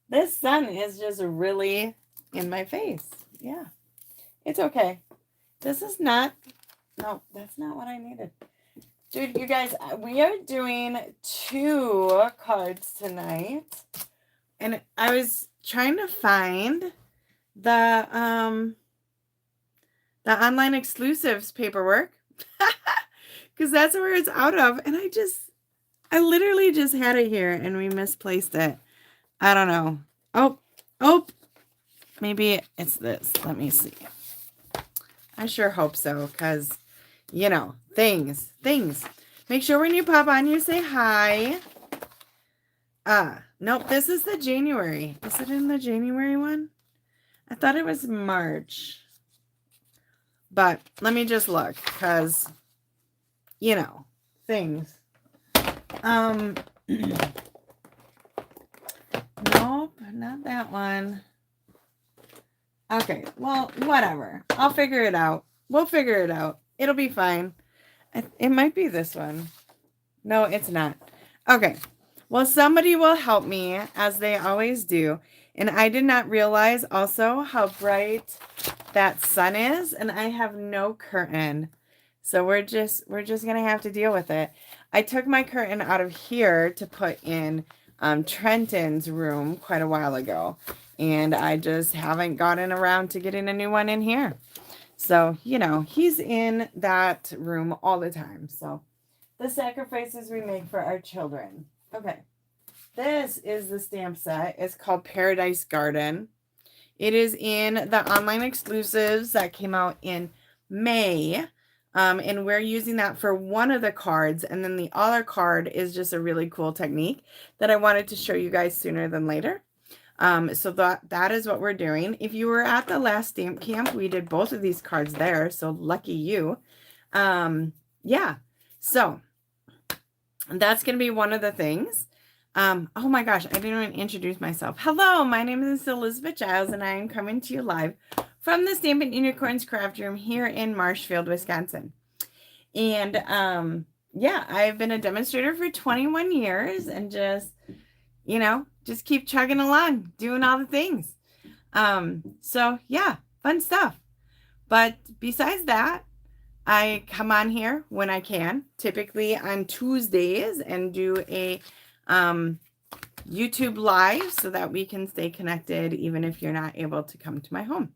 This sun is just really in my face. Yeah, it's okay. This is not, no, that's not what I needed. Dude, you guys, we are doing 2 cards tonight. And I was trying to find the um the online exclusives paperwork because that's where it's out of. And I literally just had it here and we misplaced it. I don't know. Oh, maybe it's this. Let me see. I sure hope so because, things. Make sure when you pop on, you say hi. Nope, this is the January. Is it in the January one? I thought it was March. But let me just look because, things. Nope, not that one. Okay, well, whatever. I'll figure it out. We'll figure it out. It'll be fine. It might be this one. No, it's not. Okay. Well, somebody will help me, as they always do. And I did not realize also how bright that sun is, and I have no curtain. So we're just gonna have to deal with it. I took my curtain out of here to put in Trenton's room quite a while ago, and I just haven't gotten around to getting a new one in here. So, he's in that room all the time. So the sacrifices we make for our children. Okay. This is the stamp set. It's called Paradise Garden. It is in the online exclusives that came out in May. And we're using that for one of the cards. And then the other card is just a really cool technique that I wanted to show you guys sooner than later. So that is what we're doing. If you were at the last stamp camp, we did both of these cards there. So lucky you. Yeah. So that's going to be one of the things. Oh my gosh, I didn't even introduce myself. Hello, my name is Elizabeth Giles, and I am coming to you live from the Stampin' Unicorns Craft Room here in Marshfield, Wisconsin. And yeah, I've been a demonstrator for 21 years and just keep chugging along, doing all the things. So yeah, fun stuff. But besides that, I come on here when I can, typically on Tuesdays, and do a YouTube live so that we can stay connected even if you're not able to come to my home.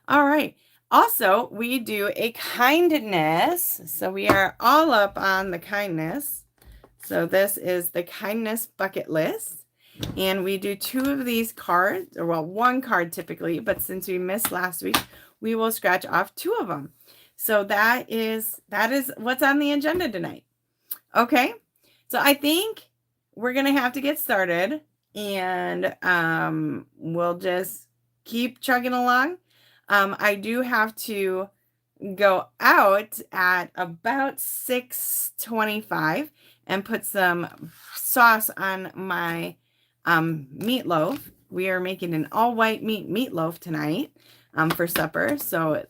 All right. Also, we do a kindness. So we are all up on the kindness. So this is the kindness bucket list. And we do 2 of these cards, or well, 1 card typically, but since we missed last week, we will scratch off 2 of them. So that is what's on the agenda tonight. Okay. So I think we're going to have to get started, and we'll just keep chugging along. I do have to go out at about 6:25 and put some sauce on my meatloaf. We are making an all-white meatloaf tonight for supper. So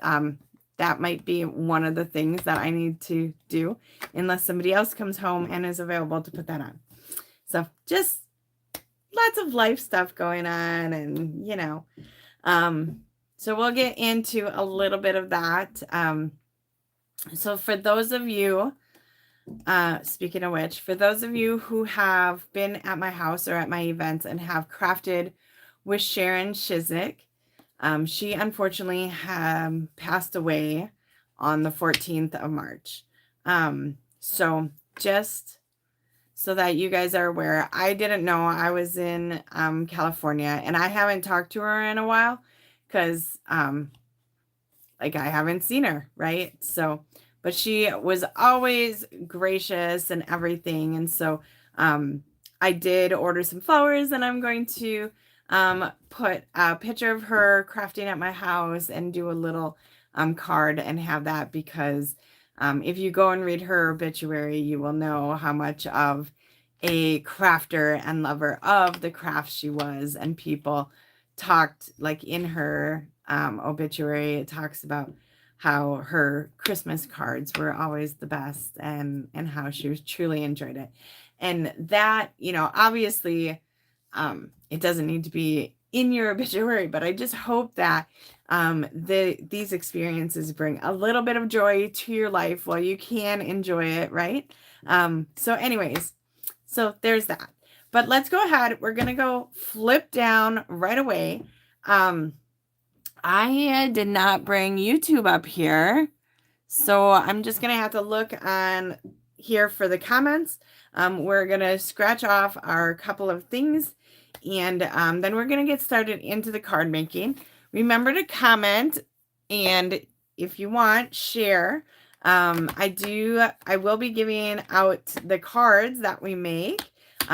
that might be one of the things that I need to do unless somebody else comes home and is available to put that on. So just lots of life stuff going on, and, so we'll get into a little bit of that. So for those of you, speaking of which, for those of you who have been at my house or at my events and have crafted with Sharon Shizik, she unfortunately passed away on the 14th of March. So just so that you guys are aware, I didn't know I was in California, and I haven't talked to her in a while because I haven't seen her, right? So, but she was always gracious and everything. And so I did order some flowers, and I'm going to put a picture of her crafting at my house and do a little card and have that, because if you go and read her obituary, you will know how much of a crafter and lover of the craft she was. And people talked, like in her obituary, it talks about how her Christmas cards were always the best, and how she was truly enjoyed it. And that, obviously, It doesn't need to be in your obituary, but I just hope that these experiences bring a little bit of joy to your life while you can enjoy it, right? So anyways, so there's that. But let's go ahead. We're going to go flip down right away. I did not bring YouTube up here, so I'm just going to have to look on here for the comments. We're going to scratch off our couple of things, and then we're going to get started into the card making. Remember to comment, and if you want, share. I will be giving out the cards that we make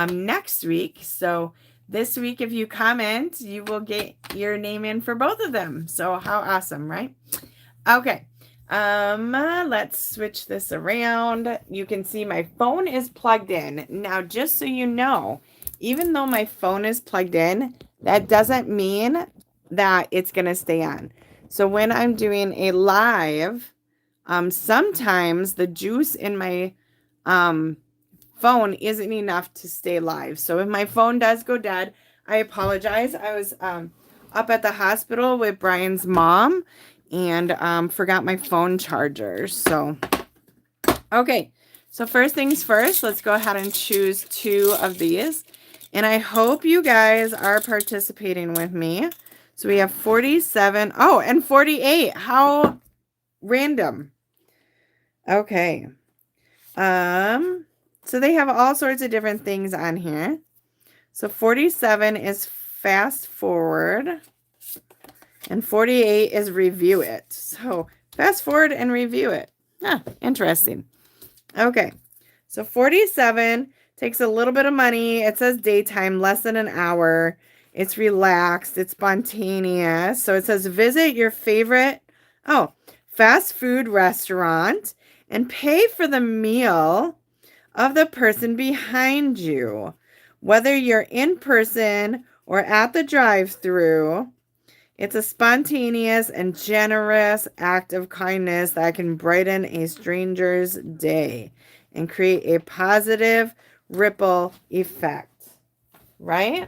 next week. So this week, if you comment, you will get your name in for both of them. So how awesome, right? Okay. Let's switch this around. You can see my phone is plugged in. Now, just so you know, even though my phone is plugged in, that doesn't mean that it's going to stay on. So when I'm doing a live, sometimes the juice in my phone isn't enough to stay live. So if my phone does go dead, I apologize. I was up at the hospital with Brian's mom and forgot my phone charger. So, okay. So first things first, let's go ahead and choose 2 of these. And I hope you guys are participating with me. So we have 47. Oh, and 48. How random. Okay. So they have all sorts of different things on here. So 47 is fast forward. And 48 is review it. So fast forward and review it. Interesting. Okay. So 47 takes a little bit of money. It says daytime, less than an hour. It's relaxed. It's spontaneous. So it says visit your favorite, fast food restaurant and pay for the meal of the person behind you. Whether you're in person or at the drive-thru, it's a spontaneous and generous act of kindness that can brighten a stranger's day and create a positive ripple effect. Right?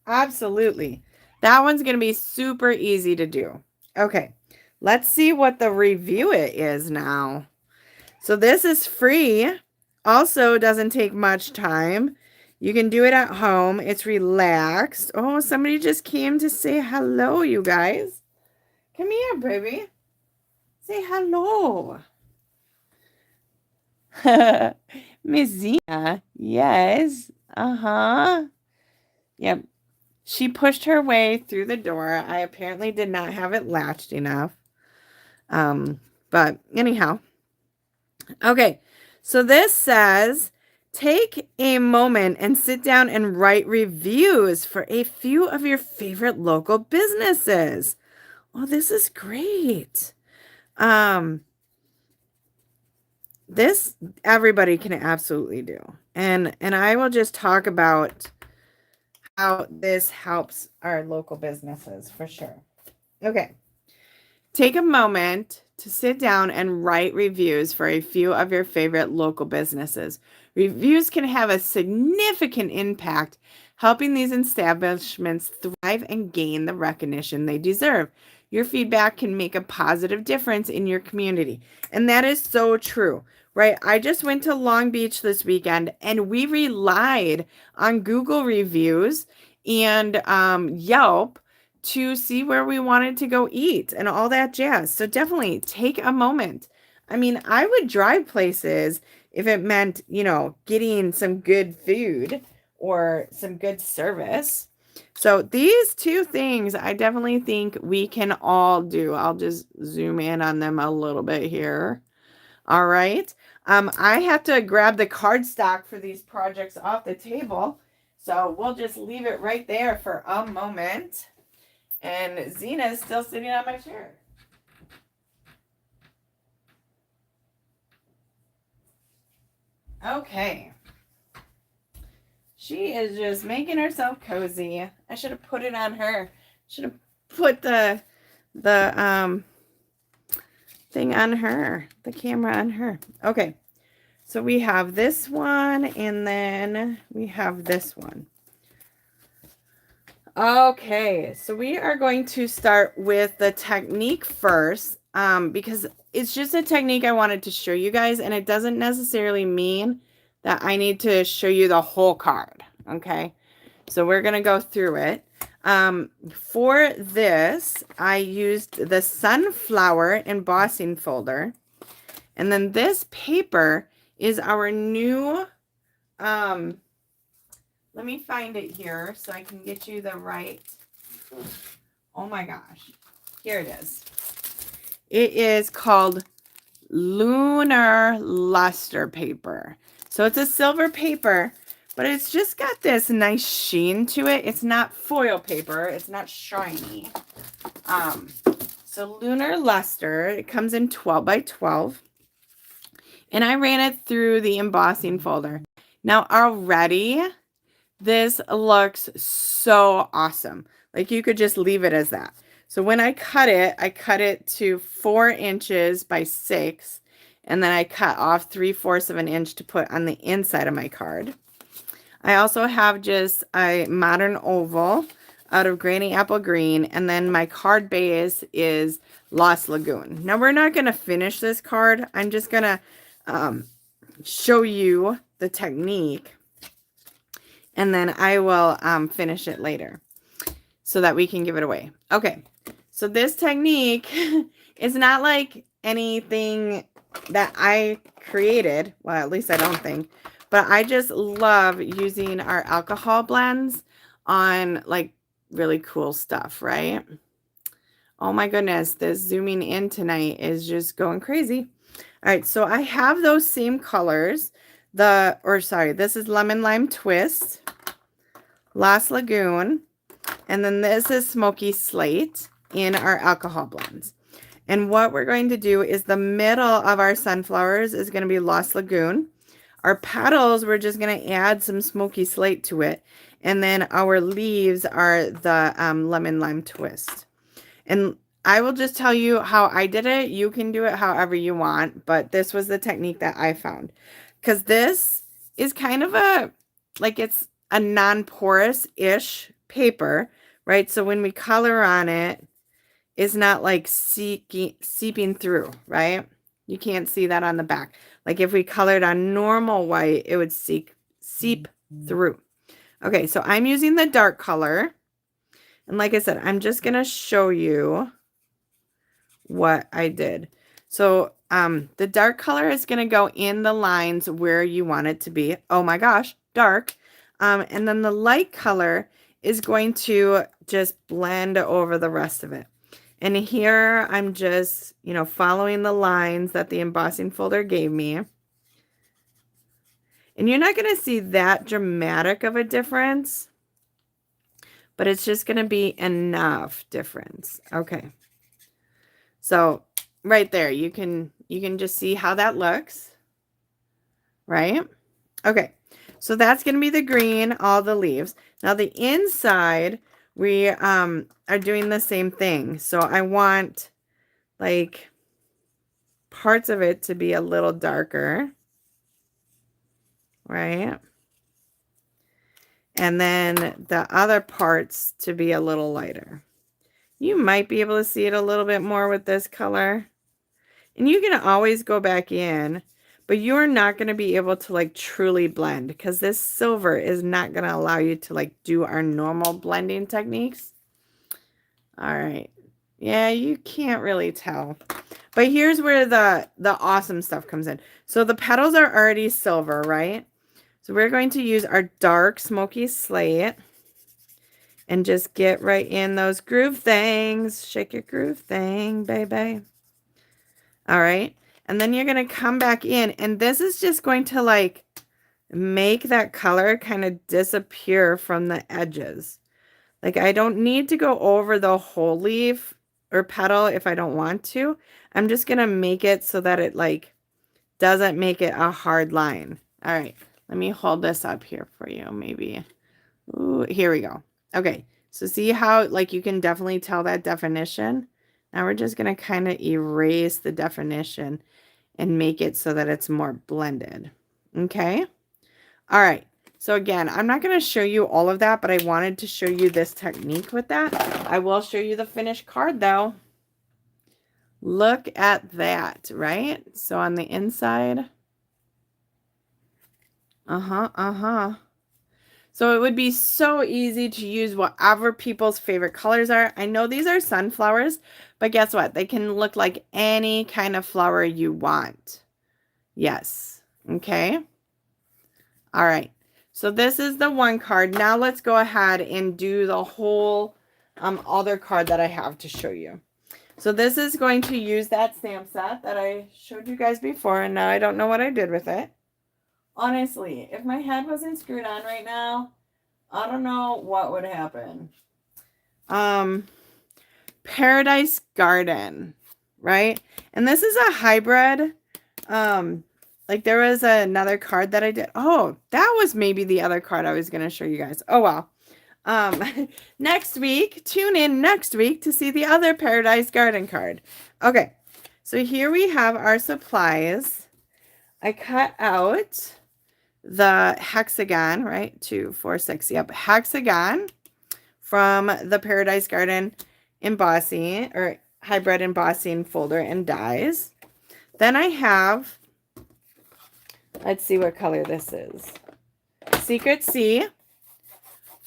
Absolutely. That one's going to be super easy to do. Okay. Let's see what the review it is now. So this is free. Also doesn't take much time. You can do it at home. It's relaxed. Oh, somebody just came to say hello, you guys. Come here, baby. Say hello. Miss Zena. Yes. Uh-huh. Yep. She pushed her way through the door. I apparently did not have it latched enough. But anyhow. Okay. So this says, take a moment and sit down and write reviews for a few of your favorite local businesses. Oh, this is great. This everybody can absolutely do. And I will just talk about how this helps our local businesses for sure. Okay. Take a moment to sit down and write reviews for a few of your favorite local businesses. Reviews can have a significant impact, helping these establishments thrive and gain the recognition they deserve. Your feedback can make a positive difference in your community. And that is so true, right? I just went to Long Beach this weekend and we relied on Google reviews and Yelp to see where we wanted to go eat and all that jazz. So definitely take a moment. I mean, I would drive places if it meant, getting some good food or some good service. So these 2 things I definitely think we can all do. I'll just zoom in on them a little bit here. All right. I have to grab the cardstock for these projects off the table. So we'll just leave it right there for a moment. And Zena is still sitting on my chair. Okay. She is just making herself cozy. I should have put it on her. Should have put the thing on her. The camera on her. Okay. So we have this one and then we have this one. Okay, so we are going to start with the technique first, because it's just a technique I wanted to show you guys, and it doesn't necessarily mean that I need to show you the whole card, okay? So we're going to go through it. For this, I used the sunflower embossing folder, and then this paper is our new, let me find it here so I can get you the right. Oh my gosh. Here it is. It is called Lunar Luster paper. So it's a silver paper, but it's just got this nice sheen to it. It's not foil paper. It's not shiny. So Lunar Luster, it comes in 12 by 12. And I ran it through the embossing folder. Now already, this looks so awesome. Like you could just leave it as that. So when I cut it to 4 inches by 6. And then I cut off 3/4 of an inch to put on the inside of my card. I also have just a modern oval out of Granny Apple Green. And then my card base is Lost Lagoon. Now we're not going to finish this card. I'm just going to show you the technique. And then I will finish it later so that we can give it away. Okay, so this technique is not like anything that I created. Well, at least I don't think. But I just love using our alcohol blends on like really cool stuff, right? Oh my goodness, this zooming in tonight is just going crazy. All right, so I have those same colors. This is Lemon Lime Twist, Lost Lagoon, and then this is Smoky Slate in our alcohol blends. And what we're going to do is the middle of our sunflowers is going to be Lost Lagoon. Our petals, we're just going to add some Smoky Slate to it. And then our leaves are the Lemon Lime Twist. And I will just tell you how I did it. You can do it however you want, but this was the technique that I found. Because this is kind of it's a non-porous-ish paper, right? So when we color on it, it's not like seeping through, right? You can't see that on the back. Like if we colored on normal white, it would seep through. Okay, so I'm using the dark color. And like I said, I'm just going to show you what I did. So the dark color is going to go in the lines where you want it to be. Oh my gosh, dark. And then the light color is going to just blend over the rest of it. And here I'm just, following the lines that the embossing folder gave me. And you're not going to see that dramatic of a difference, but it's just going to be enough difference. Okay. So right there, you can just see how that looks, right? Okay, so that's going to be the green, all the leaves. Now the inside, we are doing the same thing. So I want like parts of it to be a little darker, right? And then the other parts to be a little lighter. You might be able to see it a little bit more with this color. And you can always go back in, but you're not going to be able to like truly blend because this silver is not going to allow you to like do our normal blending techniques. All right. Yeah, you can't really tell. But here's where the awesome stuff comes in. So the petals are already silver, right? So we're going to use our dark Smoky Slate and just get right in those groove things. Shake your groove thing, baby. All right. And then you're going to come back in. And this is just going to like make that color kind of disappear from the edges. Like I don't need to go over the whole leaf or petal if I don't want to. I'm just going to make it so that it like doesn't make it a hard line. All right. Let me hold this up here for you. Maybe. Ooh, here we go. Okay. So see how like you can definitely tell that definition. Now we're just going to kind of erase the definition and make it so that it's more blended. Okay. All right. So again, I'm not going to show you all of that, but I wanted to show you this technique with that. I will show you the finished card though. Look at that, right? So on the inside, So it would be so easy to use whatever people's favorite colors are. I know these are sunflowers, but guess what? They can look like any kind of flower you want. Yes. Okay. All right. So this is the one card. Now let's go ahead and do the whole other card that I have to show you. So this is going to use that stamp set that I showed you guys before, and now I don't know what I did with it. Honestly, if my head wasn't screwed on right now, I don't know what would happen. Paradise Garden, right? And this is a hybrid. Like there was another card that I did. Oh, that was maybe the other card I was going to show you guys. Oh, well. Next week, tune in next week to see the other Paradise Garden card. Okay, so here we have our supplies. I cut out the hexagon, right? 2, 4, 6. Yep, hexagon from the Paradise Garden embossing or hybrid embossing folder and dies. Then I have, let's see what color this is. Secret Sea,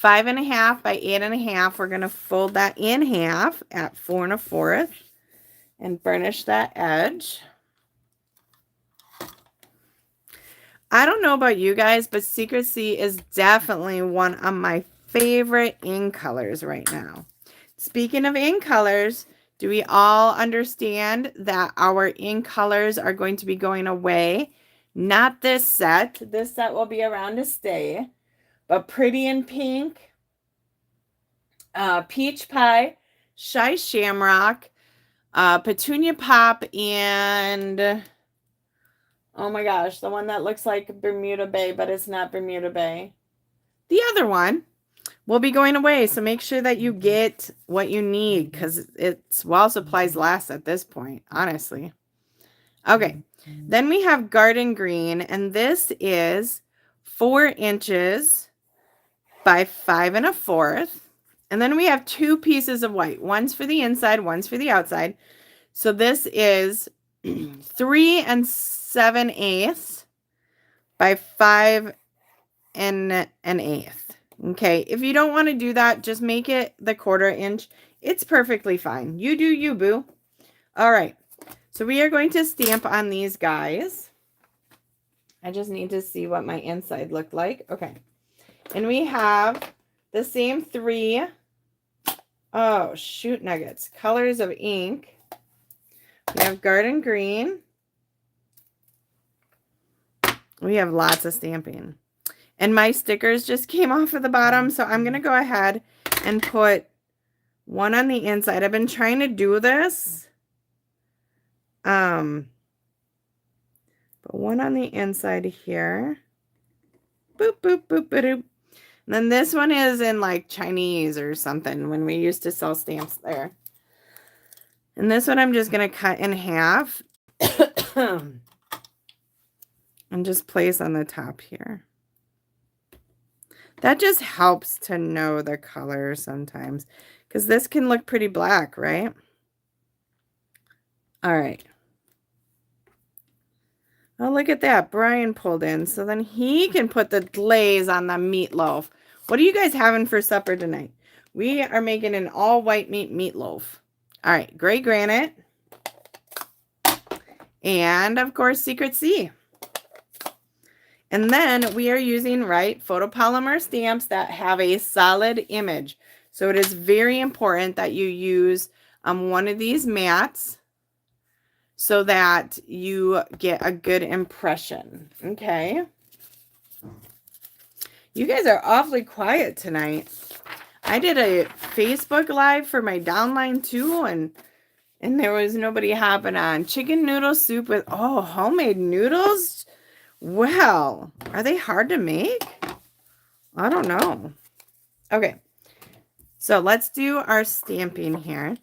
5.5 by 8.5. We're going to fold that in half at 4 1/4 and burnish that edge. I don't know about you guys, but Secret Sea is definitely one of my favorite ink colors right now. Speaking of ink colors, do we all understand that our ink colors are going to be going away? Not this set. This set will be around to stay. But Pretty in Pink, Peach Pie, Shy Shamrock, Petunia Pop, and oh my gosh, the one that looks like Bermuda Bay, but it's not Bermuda Bay. The other one will be going away, so make sure that you get what you need because it's while supplies last at this point, honestly. Okay, then we have Garden Green, and this is 4 inches by 5 1/4. And then we have 2 pieces of white. One's for the inside, one's for the outside. So this is 3 7/8 by 5 1/8. Okay, if you don't want to do that, just make it the 1/4 inch. It's perfectly fine. You do you, boo. All right, so we are going to stamp on these guys. I just need to see what my inside looked like. Okay, and we have the same 3, oh, shoot nuggets, colors of ink. We have Garden Green. We have lots of stamping. And my stickers just came off of the bottom, so I'm going to go ahead and put one on the inside. I've been trying to do this. But one on the inside here. Boop, boop, boop, boop, boop. And then this one is in like Chinese or something when we used to sell stamps there. And this one I'm just going to cut in half and just place on the top here. That just helps to know the color sometimes because this can look pretty black, right? All right. Oh, look at that. Brian pulled in. So then he can put the glaze on the meatloaf. What are you guys having for supper tonight? We are making an all white meat meatloaf. All right. Gray granite. And, of course, Secret Sea. And then we are using, right, photopolymer stamps that have a solid image. So it is very important that you use one of these mats so that you get a good impression. Okay. You guys are awfully quiet tonight. I did a Facebook Live for my downline too, and there was nobody hopping on. Chicken noodle soup with, oh, homemade noodles? Well, are they hard to make? I don't know. Okay. So let's do our stamping here.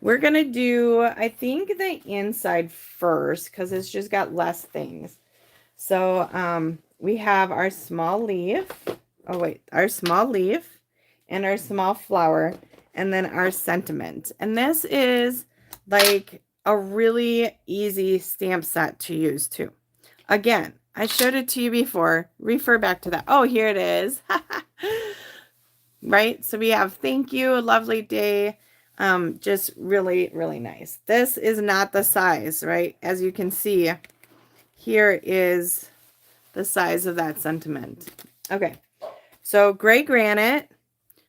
We're going to do, I think, the inside first because it's just got less things. So we have our small leaf. oh wait, our small leaf and our small flower, and then our sentiment. And this is like a really easy stamp set to use too. Again, I showed it to you before. Refer back to that. Oh, here it is. Right? So we have thank you, lovely day. Just really, really nice. This is not the size, right? As you can see, here is the size of that sentiment. Okay, so gray granite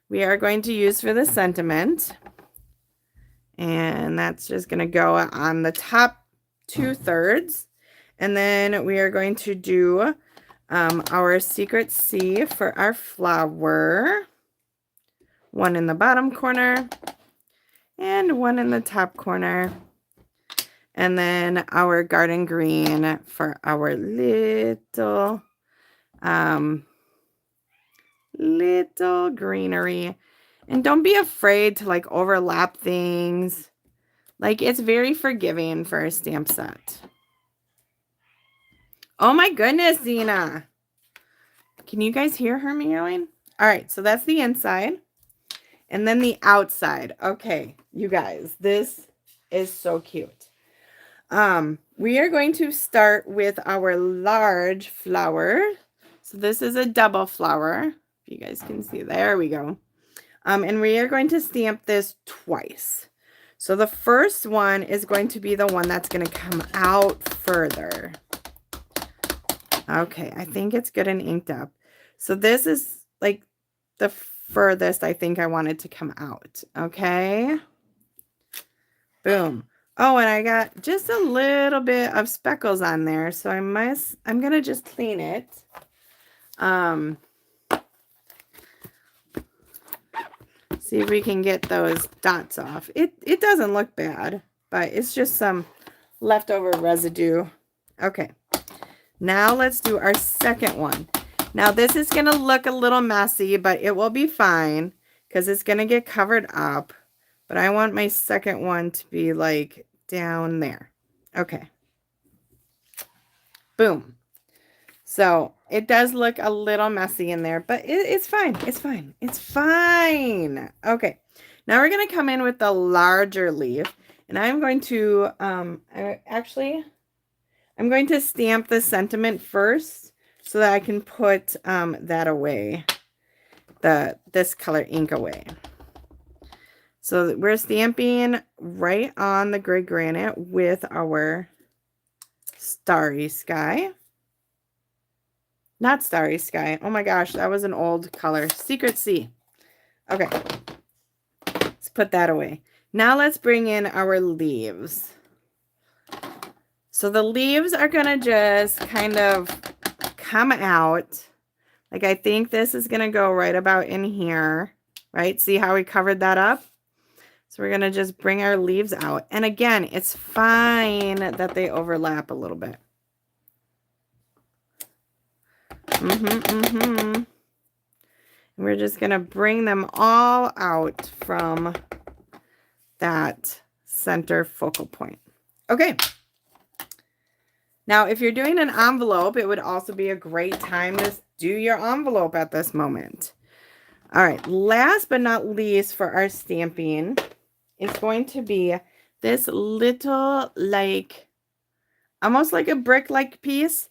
we are going to use for the sentiment. And that's just going to go on the top 2/3. And then we are going to do our secret C for our flower. One in the bottom corner and one in the top corner. And then our garden green for our little greenery. And don't be afraid to like overlap things. Like it's very forgiving for a stamp set. Oh my goodness, Zena. Can you guys hear her meowing? All right, so that's the inside. And then the outside. Okay, you guys, this is so cute. We are going to start with our large flower. So this is a double flower. If you guys can see, there we go. And we are going to stamp this twice. So the first one is going to be the one that's going to come out further. Okay, I think it's good and inked up. So this is like the furthest I think I wanted to come out. Okay. Boom. Oh, and I got just a little bit of speckles on there. So I'm going to just clean it. See if we can get those dots off. It doesn't look bad, but it's just some leftover residue. Okay. Now let's do our second one. Now this is going to look a little messy, but it will be fine because it's going to get covered up. But I want my second one to be like down there. Okay. Boom. So it does look a little messy in there, but it's fine. It's fine. It's fine. Okay. Now we're going to come in with the larger leaf, and I'm going to, I'm going to stamp the sentiment first so that I can put that away, this color ink away. So we're stamping right on the gray granite with our starry sky. Not starry sky. Oh my gosh, that was an old color. Secret C. Okay. Let's put that away. Now let's bring in our leaves. So the leaves are going to just kind of come out. Like I think this is going to go right about in here. Right? See how we covered that up? So we're going to just bring our leaves out. And again, it's fine that they overlap a little bit. And we're just going to bring them all out from that center focal point. Okay. Now, if you're doing an envelope, it would also be a great time to do your envelope at this moment. All right. Last but not least for our stamping, it's going to be this little, like, almost like a brick-like piece.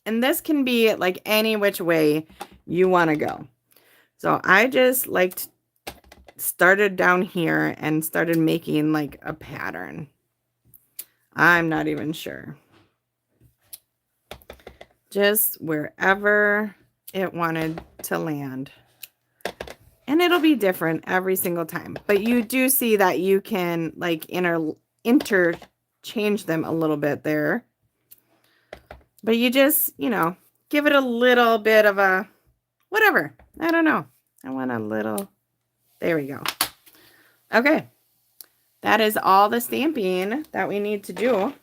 And this can be like any which way you want to go. So I just like started down here and started making like a pattern. I'm not even sure. Just wherever it wanted to land. And it'll be different every single time. But you do see that you can like interchange them a little bit there. But you just, you know, give it a little bit of a, whatever. I don't know. I want a little, there we go. Okay. That is all the stamping that we need to do.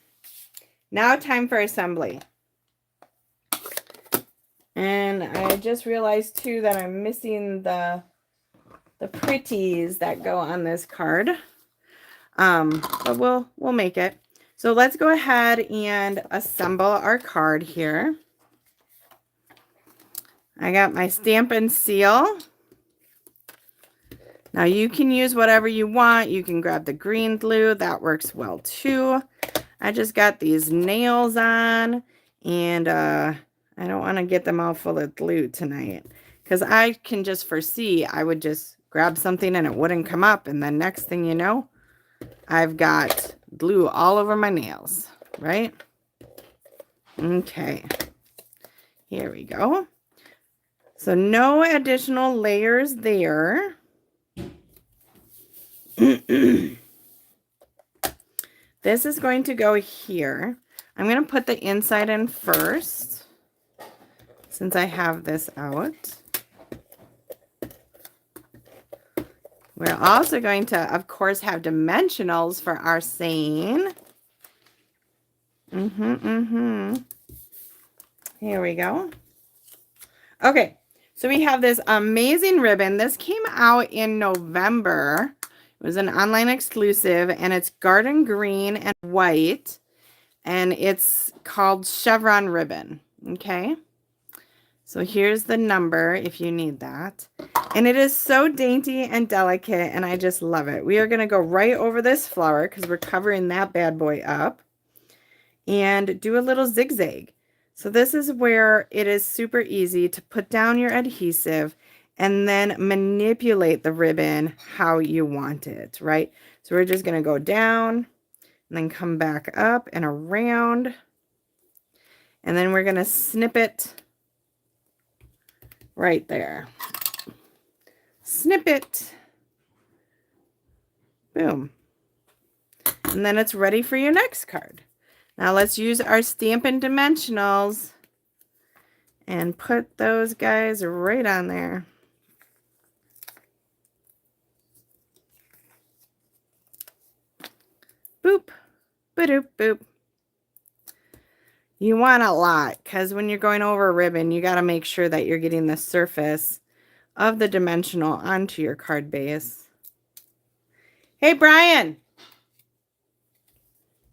Now time for assembly. And I just realized too that I'm missing the pretties that go on this card. But we'll make it. So let's go ahead and assemble our card here. I got my Stampin' seal. Now you can use whatever you want. You can grab the green glue. That works well too. I just got these nails on, and I don't want to get them all full of glue tonight, because I can just foresee I would just grab something and it wouldn't come up, and then next thing you know, I've got glue all over my nails, right? Okay, here we go. So no additional layers there. This is going to go here. I'm going to put the inside in first, since I have this out. We're also going to, of course, have dimensionals for our saying. Here we go. Okay, so we have this amazing ribbon. This came out in November. It was an online exclusive, and it's garden green and white, and it's called Chevron ribbon. Okay, so here's the number if you need that. And it is so dainty and delicate, and I just love it. We are going to go right over this flower because we're covering that bad boy up, and do a little zigzag. So this is where it is super easy to put down your adhesive and then manipulate the ribbon how you want it, right? So we're just going to go down and then come back up and around. And then we're going to snip it right there. Snip it. Boom. And then it's ready for your next card. Now let's use our Stampin' Dimensionals and put those guys right on there. Boop, ba-doop, boop. You want a lot, because when you're going over a ribbon, you got to make sure that you're getting the surface of the dimensional onto your card base. Hey, Brian.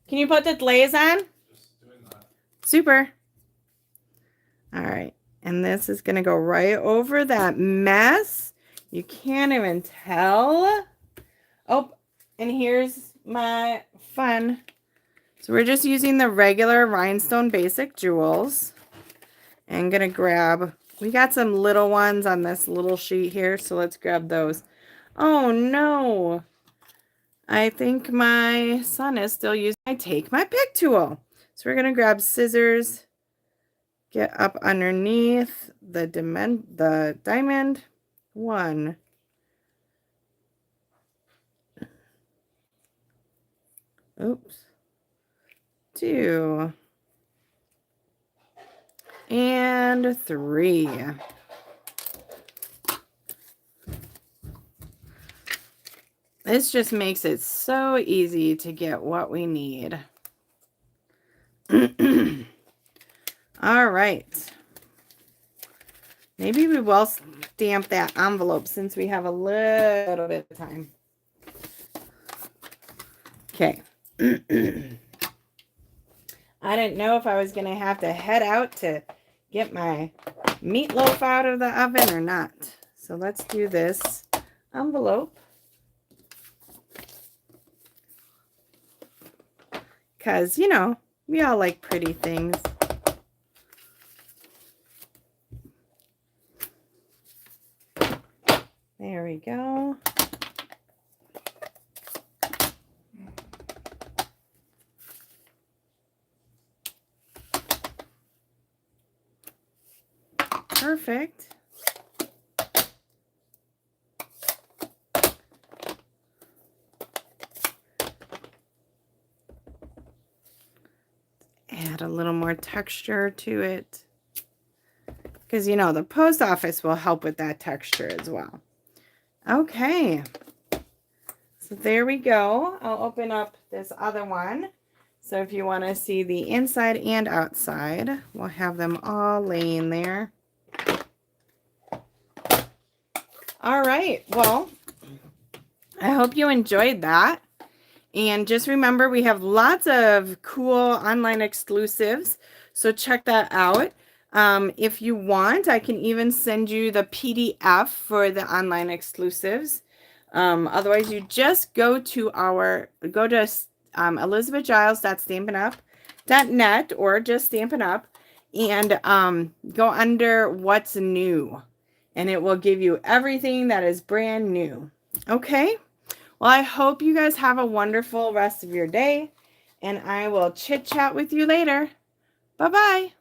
Can you put the glaze on? Just doing that. Super. All right. And this is going to go right over that mess. You can't even tell. Oh, and here's my fun. So we're just using the regular rhinestone basic jewels. And going to grab, we got some little ones on this little sheet here. So let's grab those. Oh, no. I think my son is still using my Take My Pick tool. So we're going to grab scissors, get up underneath the diamond. 1. Oops. 2. And 3. This just makes it so easy to get what we need. All right. Maybe we will stamp that envelope since we have a little bit of time. Okay. I didn't know if I was going to have to head out to get my meatloaf out of the oven or not. So let's do this envelope. Because, you know, we all like pretty things. There we go. Perfect. Add a little more texture to it, because you know the post office will help with that texture as well. Okay, so there we go. I'll open up this other one. So if you want to see the inside and outside, we'll have them all laying there. All right, well, I hope you enjoyed that. And just remember, we have lots of cool online exclusives, so check that out. If you want, I can even send you the PDF for the online exclusives. Otherwise, you just go to elizabethgiles.stampinup.net or just Stampin' Up and go under what's new, and it will give you everything that is brand new. Okay? Well, I hope you guys have a wonderful rest of your day, and I will chit chat with you later. Bye-bye.